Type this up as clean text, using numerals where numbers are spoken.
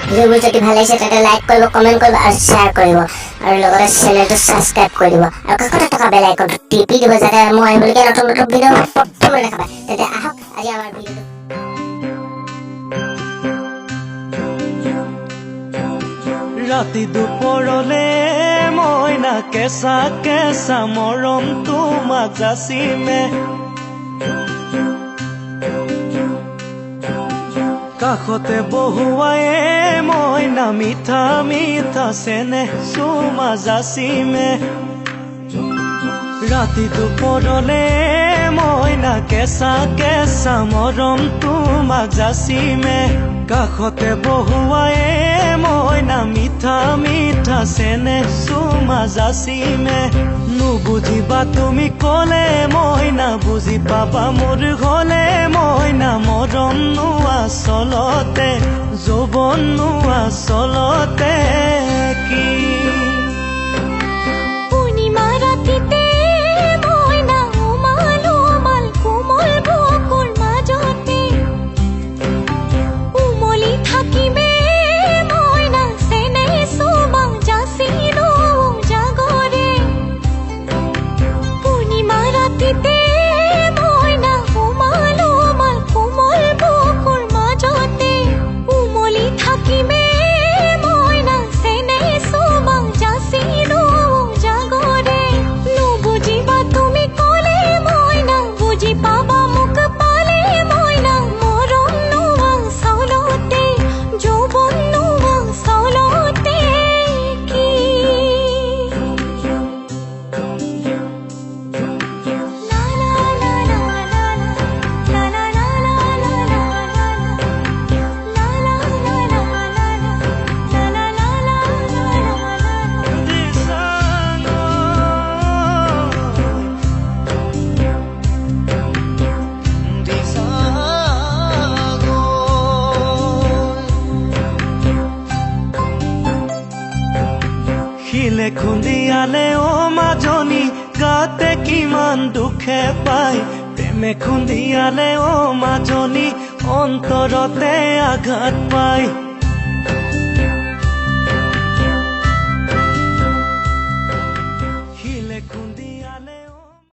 ভিডিওবোৰ যদি ভাল লাগিছে তাতে লাইক কৰিব, কমেণ্ট কৰিব আৰু শ্বেয়াৰ কৰিব আৰু লগতে চেনেলটো ছাবস্ক্ৰাইব কৰি দিব আৰু কাষতে থকা বেল আইকনটো টিপি দিব যাতে মই আহিবলগীয়া নতুন নতুন ভিডিঅ' প্ৰথমে দেখা পায়। তেতিয়া আহক আজি আমাৰ ভিডিঅ'টো। ৰাতি দুপৰলে মইনা কেঁচা কেঁচা মৰম তোমাক যাচিমে, কাষতে বহুৱায়ে মইনা মিঠা মিঠা চেনেহ চুমা যাচিমে। ৰাতি দুপৰলে মইনা কেঁচা কেঁচা মৰম তোমাক যাচিমে, কাষতে বহুৱায়ে মইনা মিঠা মিঠা চেনেহ চুমা যাচিমে। নুবুজিবা তুমি ক'লে মইনা বুজি পাবা মোৰ হ'লে মইনা মৰম নোৱা চলতে যৌৱন নোৱা চলতে কি পূৰ্ণিমা ৰাতিতে মইনা উমাল উমাল কোমল বুকুৰ মাজতে উমলি থাকিমে মইনা চেনেহ চুমা যাচিলো জাগৰে। পূৰ্ণিমা ৰাতিতে মইনা উমাল উমাল কোমল বুকুৰ মাজতে উমলি থাকিমে মইনা চেনেহ চুমা যাচিলো জাগৰে। নুবুজিবা তুমি ক'লে মইনা বুজি পাবা মোক পালে মইনা মৰম নোৱা চাউলতে যৌৱন নোৱা চাউলতে কি লা লা লা লা লা লা লা লা লা লা লা লা শিলে খুন্দিয়ালে অ মাজনী গাতে কিমান দুখে পায়, প্ৰেমে খুন্দিয়ালে অ মাজনী অন্তৰতে আঘাত পায়।